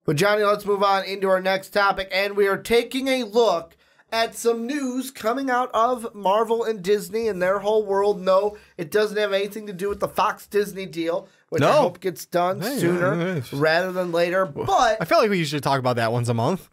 But Johnny, let's move on into our next topic, and we are taking a look at some news coming out of Marvel and Disney and their whole world. No, it doesn't have anything to do with the Fox-Disney deal, which I hope gets done sooner rather than later. But I feel like we usually talk about that once a month.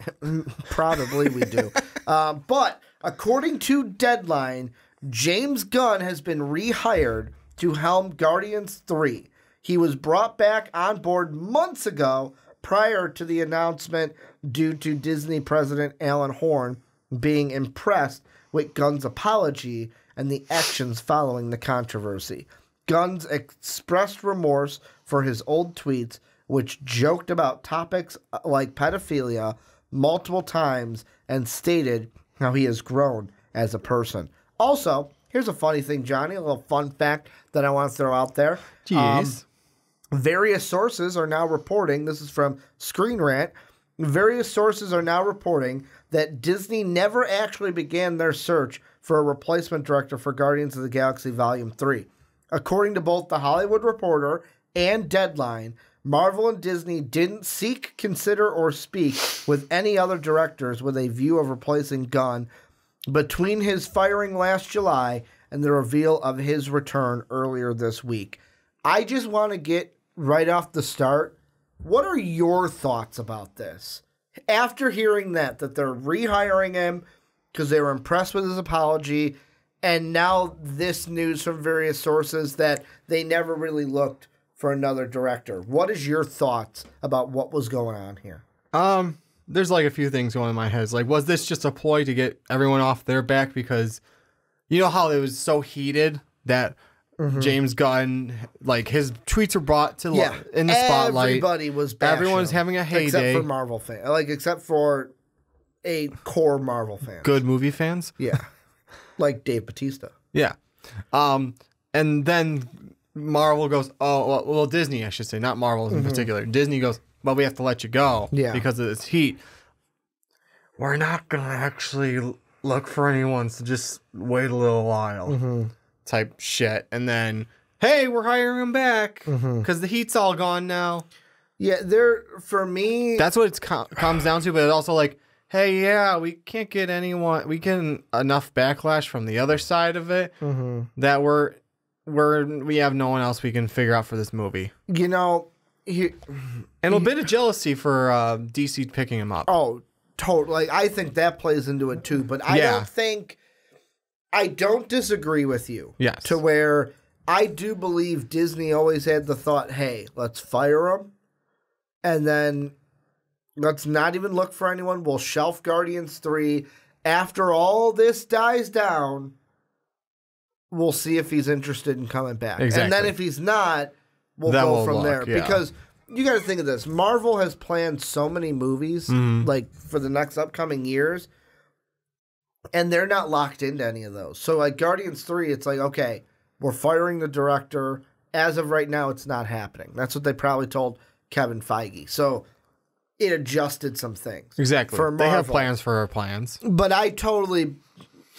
Probably we do. But according to Deadline, James Gunn has been rehired to helm Guardians 3. He was brought back on board months ago prior to the announcement due to Disney president Alan Horn being impressed with Gunn's apology and the actions following the controversy. Gunn's expressed remorse for his old tweets, which joked about topics like pedophilia multiple times, and stated how he has grown as a person. Also, here's a funny thing, Johnny, a little fun fact that I want to throw out there. Jeez. Various sources are now reporting, this is from Screen Rant, various sources are now reporting that Disney never actually began their search for a replacement director for Guardians of the Galaxy Volume 3. According to both The Hollywood Reporter and Deadline, Marvel and Disney didn't seek, consider, or speak with any other directors with a view of replacing Gunn between his firing last July and the reveal of his return earlier this week. I just want to get right off the start, what are your thoughts about this? After hearing that they're rehiring him because they were impressed with his apology, and now this news from various sources that they never really looked for another director. What is your thoughts about what was going on here? There's like a few things going in my head. It's like, was this just a ploy to get everyone off their back? Because you know how it was so heated that James Gunn, like his tweets were brought to in the spotlight. Everybody was bashing Everyone's him, having a heyday. except for Marvel fans, except for a core Marvel fan. Good movie fans. Yeah, like Dave Bautista. Yeah. And then Marvel goes, well, Disney, I should say, not Marvel in particular. Disney goes, well, we have to let you go because of this heat. We're not going to actually look for anyone, so just wait a little while type shit. And then, hey, we're hiring him back because the heat's all gone now. Yeah, for me... That's what it comes down to, but it's also like, hey, yeah, we can't get anyone... We get enough backlash from the other side of it that we have no one else we can figure out for this movie. You know... And a bit of jealousy for DC picking him up. Oh, totally. I think that plays into it too, but I don't disagree with you. Yes. To where I do believe Disney always had the thought, hey, let's fire him, and then let's not even look for anyone. We'll shelf Guardians 3. After all this dies down, we'll see if he's interested in coming back. Exactly. And then if he's not, we'll go from there. Yeah. Because you got to think of this. Marvel has planned so many movies like for the next upcoming years, and they're not locked into any of those. So like Guardians 3, it's like, okay, we're firing the director. As of right now, it's not happening. That's what they probably told Kevin Feige. So it adjusted some things. Exactly. For Marvel. They have plans for our plans. But I totally,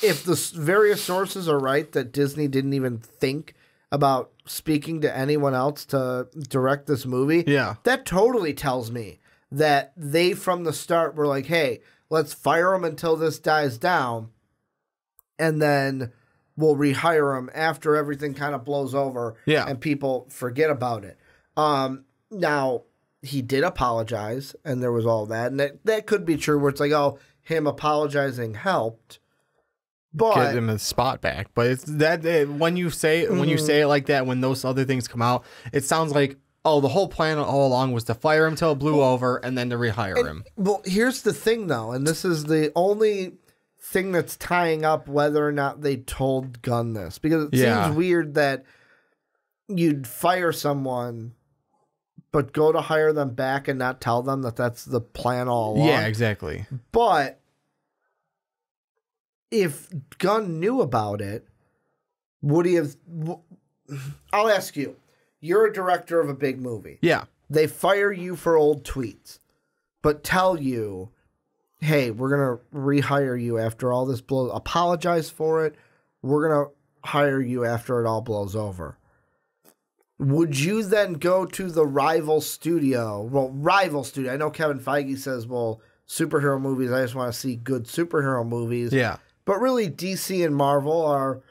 if the various sources are right that Disney didn't even think about speaking to anyone else to direct this movie, that totally tells me that they from the start were like, hey, let's fire him until this dies down, and then we'll rehire him after everything kind of blows over and people forget about it. Now, he did apologize, and there was all that, and that could be true where it's like, oh, him apologizing helped. But get him his spot back, but it's that when you say it like that, when those other things come out, it sounds like, oh, the whole plan all along was to fire him till it blew over and then to rehire him. Well, here's the thing, though, and this is the only thing that's tying up whether or not they told Gunn this, because it seems weird that you'd fire someone but go to hire them back and not tell them that that's the plan all along. Yeah, exactly. But if Gunn knew about it, would he have... I'll ask you. You're a director of a big movie. Yeah. They fire you for old tweets, but tell you, hey, we're going to rehire you after all this blows. Apologize for it. We're going to hire you after it all blows over. would you then go to the rival studio? Well, rival studio. I know Kevin Feige says, well, superhero movies, I just want to see good superhero movies. Yeah. But really, DC and Marvel are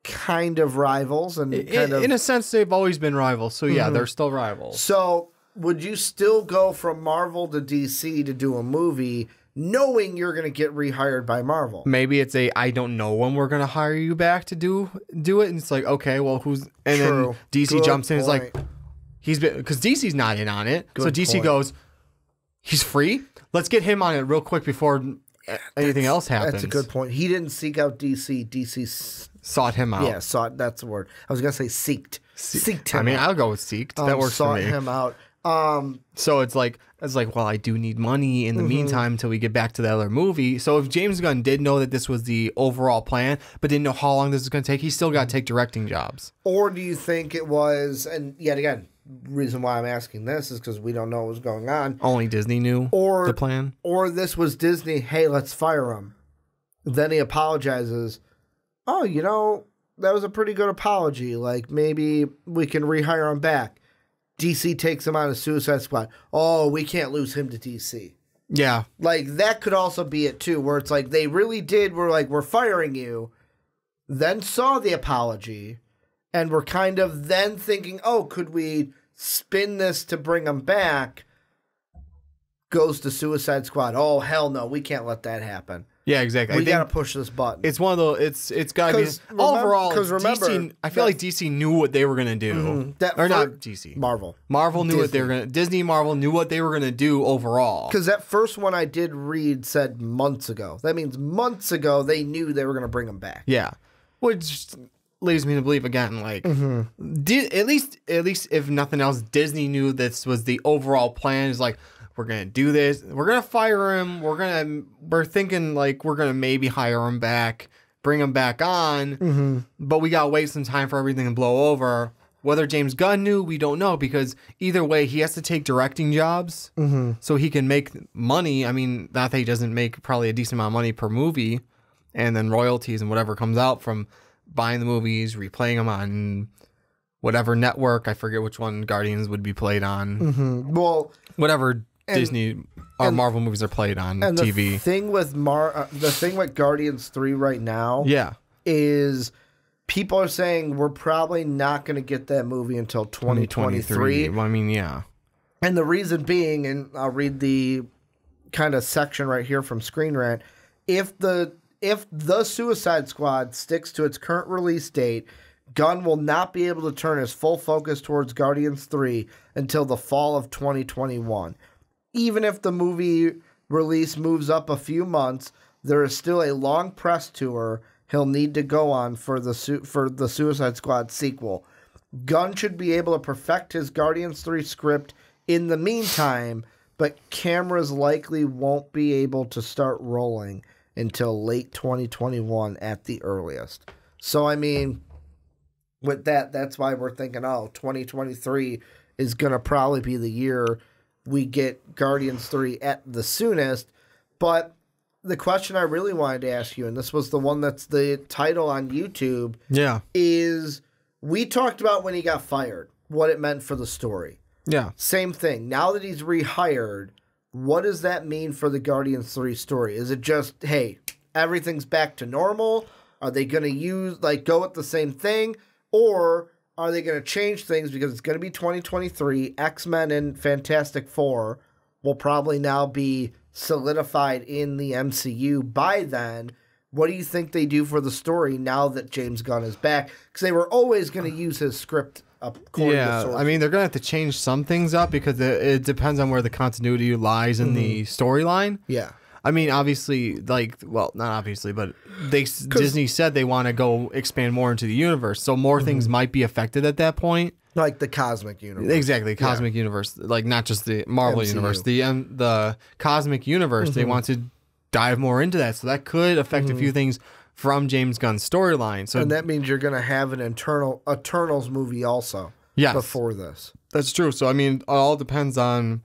kind of rivals. And in a sense, they've always been rivals. So, yeah, they're still rivals. So, would you still go from Marvel to DC to do a movie knowing you're going to get rehired by Marvel? Maybe it's I don't know when we're going to hire you back to do it. And it's like, okay, well, who's... And then DC jumps in and is like, he's been... Because DC's not in on it. So DC goes, he's free? Let's get him on it real quick before anything else happens. That's a good point. He didn't seek out DC. DC sought him out. Yeah, sought. That's the word. I was going to say seeked. Seeked him out. I'll go with seeked. That works for me. Sought him out. So it's like, well, I do need money in the meantime until we get back to the other movie. So if James Gunn did know that this was the overall plan, but didn't know how long this was going to take, he still got to take directing jobs. Or do you think it was, and yet again, reason why I'm asking this is because we don't know what was going on. Only Disney knew the plan. Or this was Disney, hey, let's fire him. Then he apologizes. Oh, that was a pretty good apology. Like, maybe we can rehire him back. DC takes him on a Suicide Squad. Oh, we can't lose him to DC. Yeah. Like, that could also be it, too, where it's like they really were like, we're firing you, then saw the apology, and were kind of then thinking, oh, could we spin this to bring him back? Goes to Suicide Squad. Oh, hell no, we can't let that happen. Yeah, exactly. We got to push this button. It's one of those. It's got to be overall. Because remember, DC, I feel like DC knew what they were going to do. Not DC. Marvel. Marvel knew what they were going to. Disney, Marvel knew what they were going to do overall. Because that first one I did read said months ago. That means months ago they knew they were going to bring him back. Yeah, which leads me to believe again, like at least if nothing else, Disney knew this was the overall plan. Is like, we're going to do this. We're going to fire him. We're thinking like we're going to maybe hire him back, bring him back on. But we got to wait some time for everything to blow over. Whether James Gunn knew, we don't know, because either way, he has to take directing jobs so he can make money. I mean, not that he doesn't make probably a decent amount of money per movie, and then royalties and whatever comes out from buying the movies, replaying them on whatever network. I forget which one Guardians would be played on. Well, whatever Disney or Marvel movies are played on TV. The thing with Guardians 3 right now, is people are saying we're probably not going to get that movie until 2023. Well, I mean, yeah. And the reason being, and I'll read the kind of section right here from Screen Rant, if the Suicide Squad sticks to its current release date, Gunn will not be able to turn his full focus towards Guardians 3 until the fall of 2021. Even if the movie release moves up a few months, there is still a long press tour he'll need to go on for the Suicide Squad sequel. Gunn should be able to perfect his Guardians 3 script in the meantime, but cameras likely won't be able to start rolling until late 2021 at the earliest. So, I mean, with that's why we're thinking, 2023 is going to probably be the year we get Guardians 3 at the soonest. But the question I really wanted to ask you, and this was the one that's the title on YouTube, is we talked about when he got fired, what it meant for the story. Yeah. Same thing. Now that he's rehired, what does that mean for the Guardians 3 story? Is it just, hey, everything's back to normal? Are they going to go with the same thing? Or are they going to change things because it's going to be 2023? X-Men and Fantastic Four will probably now be solidified in the MCU by then. What do you think they do for the story now that James Gunn is back? Because they were always going to use his script according to sources. I mean, they're going to have to change some things up because it depends on where the continuity lies in the storyline. Yeah. I mean, obviously, not obviously, but Disney said they want to go expand more into the universe, so more things might be affected at that point. Like the cosmic universe. Exactly, cosmic universe, like not just the Marvel MCU. universe, the cosmic universe. They want to dive more into that, so that could affect a few things from James Gunn's storyline. So, and that means you're going to have an Eternals movie also before this. That's true. So, I mean, it all depends on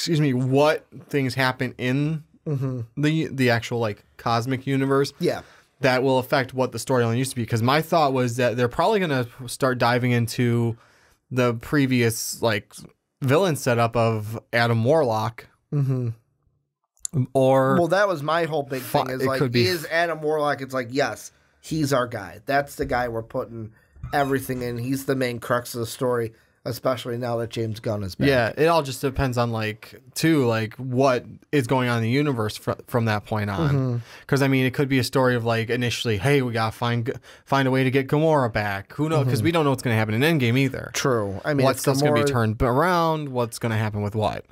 what things happen in the actual cosmic universe. Yeah. that will affect what the storyline used to be. Because my thought was that they're probably going to start diving into the previous like villain setup of Adam Warlock. Mm-hmm. Or well, that was my whole big thing. Is like, is Adam Warlock? It's like, yes, he's our guy. That's the guy we're putting everything in. He's the main crux of the story, especially now that James Gunn is back. Yeah, it all just depends on like what is going on in the universe from that point on. Because I mean, it could be a story of like initially, hey, we gotta find a way to get Gamora back. Who knows? Because we don't know what's gonna happen in Endgame either. True. I mean, what stuff's gonna be turned around? What's gonna happen with what?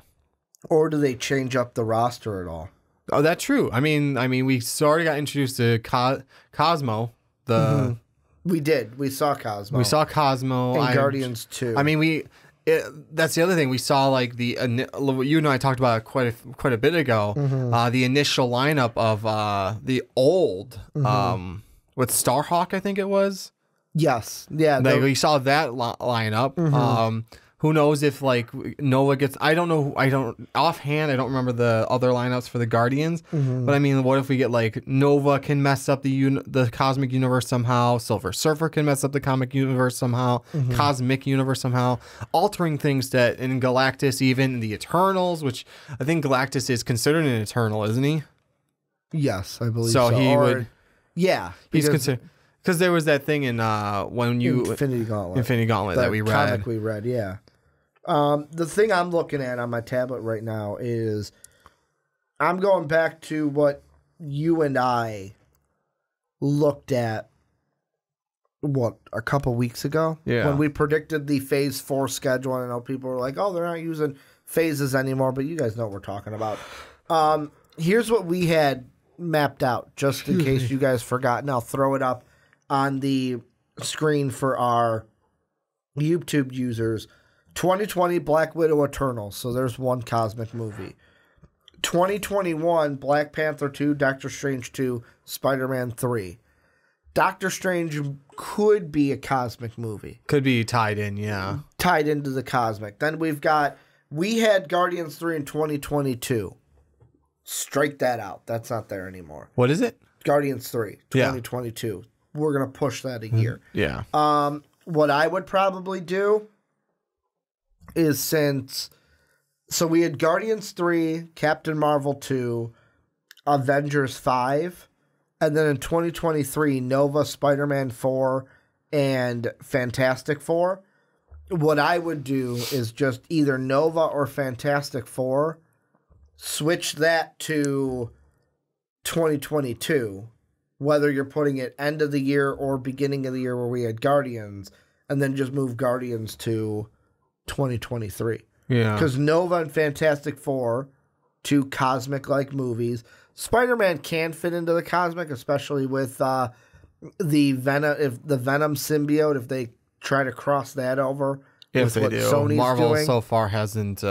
Or do they change up the roster at all? Oh, that's true. I mean, we already got introduced to Cosmo. We did. We saw Cosmo. We saw Cosmo. And Guardians 2. I mean, that's the other thing. We saw like you and I talked about it quite a bit ago. The initial lineup of the old with Starhawk, I think it was. Yes. Yeah. Like, we saw that lineup. Who knows if like Nova gets? I don't know. I don't remember the other lineups for the Guardians. But I mean, what if we get like Nova can mess up the cosmic universe somehow? Silver Surfer can mess up the comic universe somehow. Cosmic universe somehow, altering things that in Galactus, even the Eternals, which I think Galactus is considered an Eternal, isn't he? Yes, I believe so. So he would. Yeah, He's considered. Because there was that thing in when you Infinity Gauntlet that we read. Comic we read, yeah. The thing I'm looking at on my tablet right now is I'm going back to what you and I looked at, a couple weeks ago? Yeah. When we predicted the Phase 4 schedule, and I know people were like, oh, they're not using phases anymore, but you guys know what we're talking about. Here's what we had mapped out, just in case you guys forgot, and I'll throw it up on the screen for our YouTube users. 2020 Black Widow Eternals, so there's one cosmic movie. 2021 Black Panther 2, Doctor Strange 2, Spider-Man 3. Doctor Strange could be a cosmic movie. Could be tied in, yeah. Tied into the cosmic. Then we had Guardians 3 in 2022. Strike that out. That's not there anymore. What is it? Guardians 3, 2022. Yeah. We're going to push that a year. Yeah. What I would probably do is so we had Guardians 3, Captain Marvel 2, Avengers 5, and then in 2023, Nova, Spider-Man 4, and Fantastic Four. What I would do is just either Nova or Fantastic Four, switch that to 2022, whether you're putting it end of the year or beginning of the year where we had Guardians, and then just move Guardians to 2023. Yeah. Because Nova and Fantastic Four, two cosmic-like movies. Spider-Man can fit into the cosmic, especially with the Venom symbiote, if they try to cross that over. If they do. Sony's Marvel doing. So far hasn't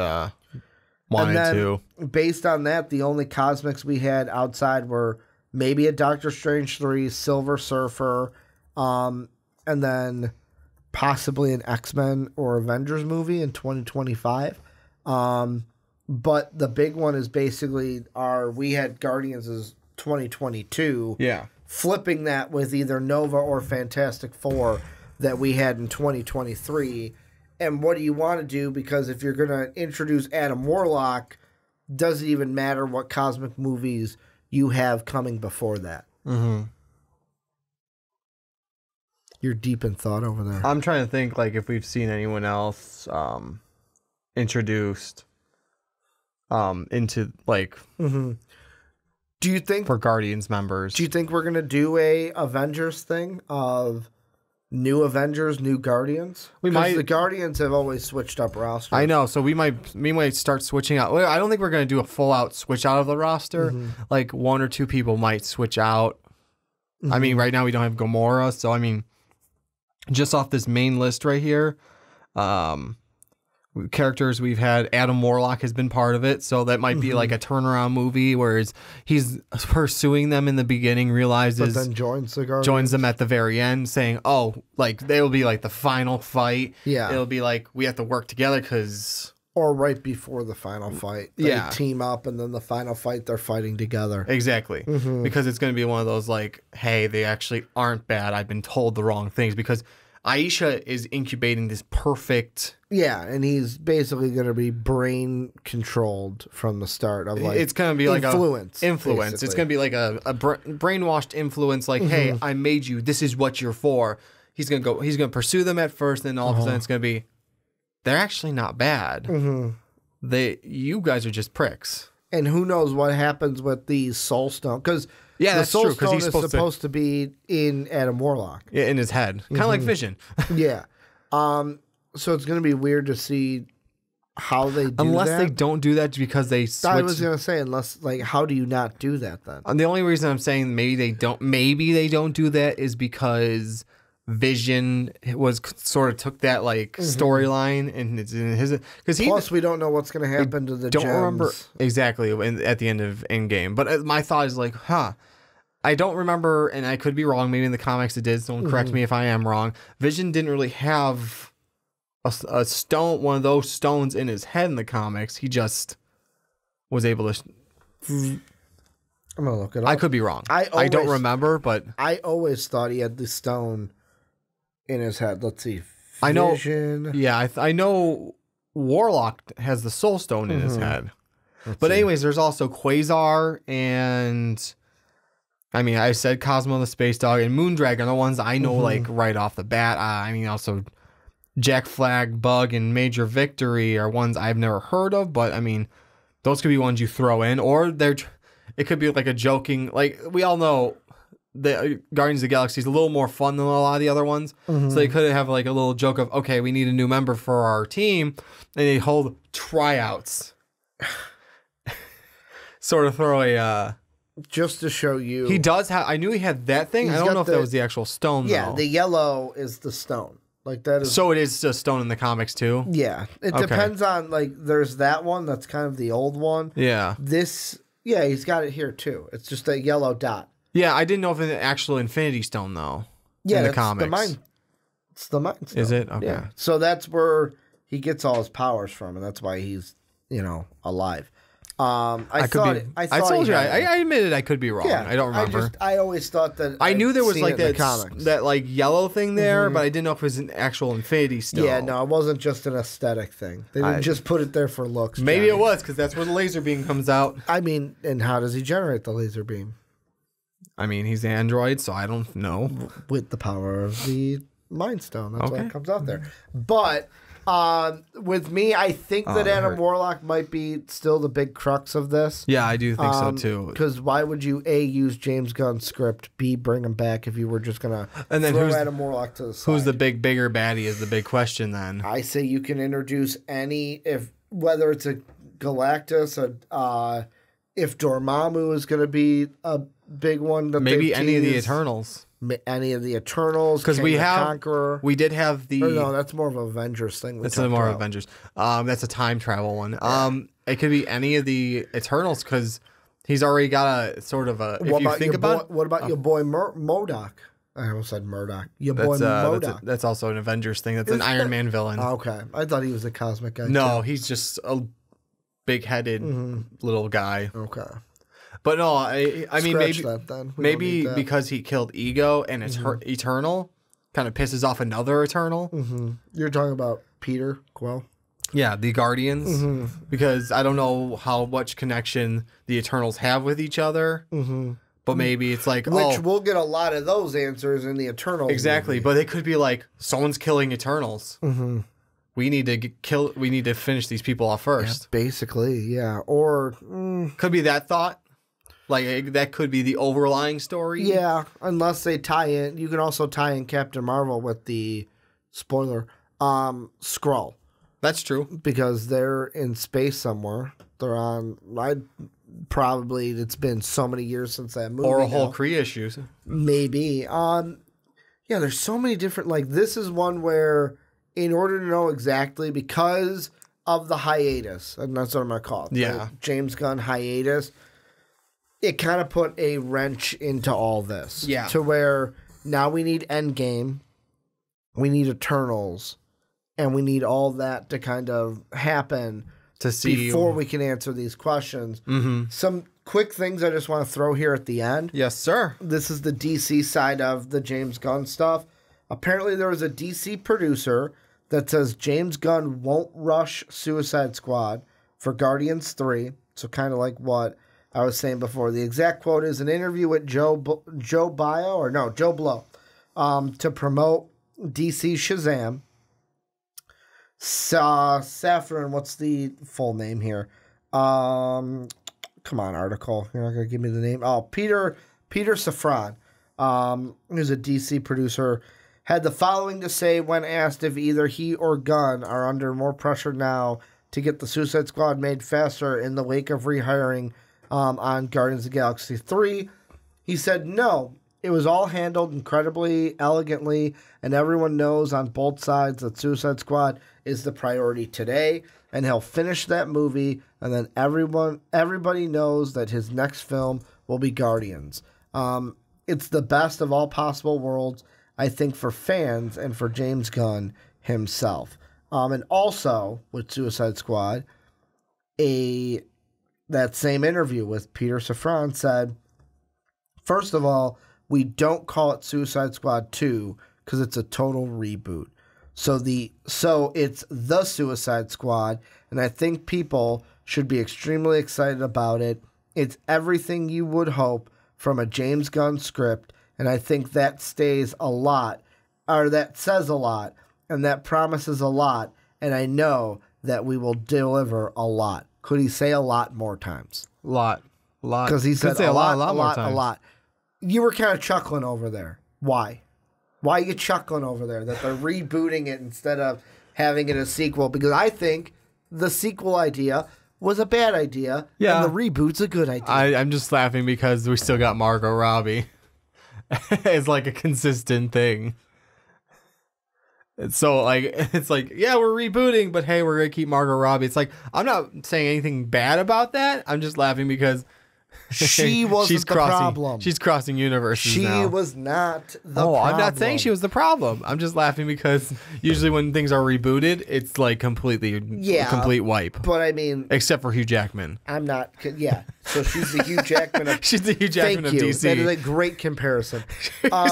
wanted to. Based on that, the only cosmics we had outside were maybe a Doctor Strange 3, Silver Surfer, and then possibly an X-Men or Avengers movie in 2025. But the big one is basically we had Guardians as 2022. Yeah. Flipping that with either Nova or Fantastic Four that we had in 2023. And what do you want to do? Because if you're going to introduce Adam Warlock, does it even matter what cosmic movies you have coming before that? Mm-hmm. You're deep in thought over there. I'm trying to think like if we've seen anyone else introduced into like Do you think for Guardians members? Do you think we're gonna do a Avengers thing of new Avengers, new Guardians? We might. The Guardians have always switched up rosters. I know, so we might start switching out. I don't think we're gonna do a full out switch out of the roster. Like one or two people might switch out. I mean, right now we don't have Gamora, so I mean, just off this main list right here, characters we've had, Adam Warlock has been part of it, so that might be like a turnaround movie, whereas he's pursuing them in the beginning, realizes, but then joins them at the very end, saying, "Oh, like they will be like the final fight." Yeah, it'll be like we have to work together because Or right before the final fight. They team up, and then the final fight, they're fighting together. Exactly. Because it's going to be one of those, like, hey, they actually aren't bad. I've been told the wrong things. Because Aisha is incubating this perfect... Yeah, and he's basically going to be brain-controlled from the start. Of like it's going to be like influence. It's going to be like a brainwashed influence, like, hey, I made you. This is what you're for. He's going to pursue them at first, and all of a sudden it's going to be... They're actually not bad. You guys are just pricks. And who knows what happens with the Soul Stone? Because the Soul Stone is supposed to be in Adam Warlock. Yeah, in his head, kind of like Vision. Yeah. So it's going to be weird to see how they do unless that. They don't do that because they switch. I was going to say, unless, like, how do you not do that then? And the only reason I'm saying maybe they don't do that is because Vision was sort of took that like storyline and it's in his plus we don't know what's going to happen to the don't gems. Remember exactly at the end of Endgame, but my thought is like, I don't remember, and I could be wrong. Maybe in the comics it did. Don't correct me if I am wrong. Vision didn't really have a stone, one of those stones in his head in the comics. He just was able to. I'm gonna look it up. I could be wrong. I don't remember, but I always thought he had the stone in his head. Let's see. I know. Vision. Yeah, I know. Warlock has the Soul Stone in his head. But anyways, there's also Quasar and I mean, I said Cosmo the Space Dog and Moondragon are the ones I know like right off the bat. I mean, also Jack Flag, Bug, and Major Victory are ones I've never heard of, but I mean, those could be ones you throw in, or it could be like a joking, like we all know the Guardians of the Galaxy is a little more fun than a lot of the other ones. So they could have like a little joke of, okay, we need a new member for our team, and they hold tryouts. Sort of throw a just to show you. He does have. I knew he had that thing. I don't know if that was the actual stone. Yeah, though. the yellow is the stone. Like that is. So it is a stone in the comics too. Yeah, it depends on like. There's that one that's kind of the old one. Yeah. This. Yeah, he's got it here too. It's just a yellow dot. Yeah, I didn't know if it's an actual Infinity Stone though. Yeah, in the comics. It's the Mind Stone. Is it? Okay. Yeah. So that's where he gets all his powers from, and that's why he's alive. I admitted I could be wrong. Yeah, I don't remember. I always thought that I knew there was like that like yellow thing there, but I didn't know if it was an actual Infinity Stone. Yeah, no, it wasn't just an aesthetic thing. They didn't just put it there for looks. Maybe it was because that's where the laser beam comes out. I mean, and how does he generate the laser beam? I mean, he's an android, so I don't know. With the power of the Mind Stone, that's why it comes out there. But with me, I think that Adam Warlock might be still the big crux of this. Yeah, I do think so too. Because why would you A, use James Gunn's script, B, bring him back if you were just going to throw Adam Warlock to the side? Who's the bigger baddie is the big question then. I say you can introduce whether it's a Galactus, if Dormammu is going to be a big one. Maybe any of the Eternals. Any of the Eternals, because we did have the. Or no, that's more of an Avengers thing. That's more Avengers. That's a time travel one. Yeah. It could be any of the Eternals because he's already got a sort of a. What about your boy MODOK? I almost said Murdoch. Your boy MODOK. That's also an Avengers thing. That's an Iron Man villain. Okay, I thought he was a cosmic guy. No, he's just a big-headed little guy. Okay. But no, I mean maybe that. Because he killed Ego and it's Eternal, kind of pisses off another Eternal. You're talking about Peter Quill? Yeah, the Guardians. Because I don't know how much connection the Eternals have with each other. But maybe it's like we'll get a lot of those answers in the Eternals. Exactly, movie. But it could be like someone's killing Eternals. We need to We need to finish these people off first. Yeah, basically, yeah. Or could be that thought. Like, that could be the overlying story. Yeah, unless they tie in. You can also tie in Captain Marvel with the, spoiler, Skrull. That's true. Because they're in space somewhere. They're on, it's been so many years since that movie. Or a whole Kree issues. Maybe. Yeah, there's so many different, this is one where, in order to know exactly, because of the hiatus, and that's what I'm going to call it. Yeah. James Gunn hiatus. It kind of put a wrench into all this. Yeah. To where now we need Endgame, we need Eternals, and we need all that to kind of happen to see before we can answer these questions. Mm-hmm. Some quick things I just want to throw here at the end. Yes, sir. This is the DC side of the James Gunn stuff. Apparently there was a DC producer that says James Gunn won't rush Suicide Squad for Guardians 3. So kind of like what I was saying before. The exact quote is an interview with Joe Blow to promote DC Shazam. Saffron, what's the full name here? Come on, article. You're not going to give me the name. Oh, Peter Safran, who's a DC producer, had the following to say when asked if either he or Gunn are under more pressure now to get the Suicide Squad made faster in the wake of rehiring on Guardians of the Galaxy 3. He said, no, it was all handled incredibly elegantly, and everyone knows on both sides that Suicide Squad is the priority today, and he'll finish that movie, and then everybody knows that his next film will be Guardians. It's the best of all possible worlds, I think, for fans and for James Gunn himself. And also, with Suicide Squad, that same interview with Peter Safran said, first of all, we don't call it Suicide Squad 2 because it's a total reboot. So it's the Suicide Squad, and I think people should be extremely excited about it. It's everything you would hope from a James Gunn script, and I think that says a lot, and that promises a lot, and I know that we will deliver a lot. Could he say a lot more times? Lot. Because he said a lot. You were kind of chuckling over there. Why? Why are you chuckling over there that they're rebooting it instead of having it a sequel? Because I think the sequel idea was a bad idea, and the reboot's a good idea. I'm just laughing because we still got Margot Robbie. It's like a consistent thing. So it's like, yeah, we're rebooting, but hey, we're gonna keep Margot Robbie. It's like, I'm not saying anything bad about that. I'm just laughing because she wasn't the problem. She's crossing universes now. She was not the problem. I'm not saying she was the problem. I'm just laughing because usually when things are rebooted, it's like complete wipe. But I mean, except for Hugh Jackman. I'm not. Yeah. So she's the Hugh Jackman of she's the Hugh Jackman of DC. That is a great comparison.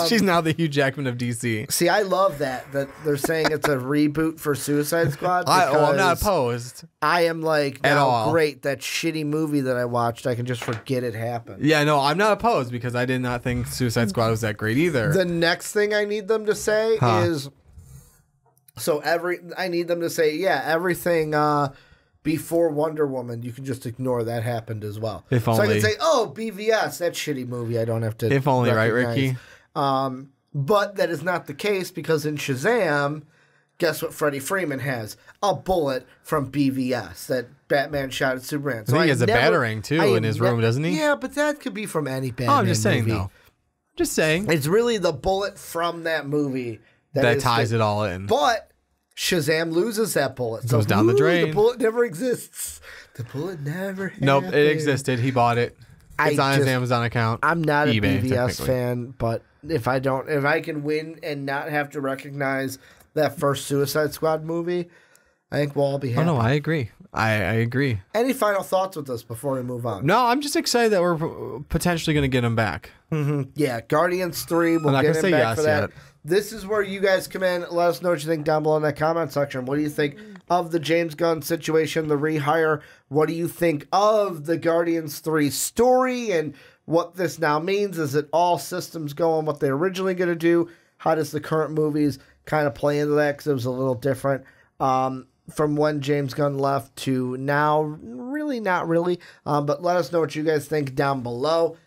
She's now the Hugh Jackman of DC. See, I love that they're saying it's a reboot for Suicide Squad. I'm not opposed. I am like, at all. Great, that shitty movie that I watched, I can just forget it happened. Yeah, no, I'm not opposed because I did not think Suicide Squad was that great either. The next thing I need them to say is, I need them to say, everything before Wonder Woman, you can just ignore that happened as well. If only. So I can say, BVS, that shitty movie, I don't have to if only, recognize. Right, Ricky? But that is not the case because in Shazam, guess what Freddie Freeman has? A bullet from BVS that Batman shot at Superman. So he has a batarang, too, in his room, doesn't he? Yeah, but that could be from any Batman I'm just saying, movie. though. Just saying. It's really the bullet from that movie that ties it all in. But Shazam loses that bullet. It goes down the drain. The bullet never exists. The bullet never happened. Nope, it existed. He bought it. It's on his Amazon account. I'm not eBay, a BVS fan, but if I can win and not have to recognize that first Suicide Squad movie, I think we'll all be happy. Oh, no, I agree. I agree. Any final thoughts with this before we move on? No, I'm just excited that we're potentially going to get him back. Mm-hmm. Yeah, Guardians 3, we'll get him back for that. Yet. This is where you guys come in. Let us know what you think down below in that comment section. What do you think of the James Gunn situation, the rehire? What do you think of the Guardians 3 story and what this now means? Is it all systems go on what they're originally going to do? How does the current movies kind of play into that? Because it was a little different from when James Gunn left to now. Really not really. But let us know what you guys think down below.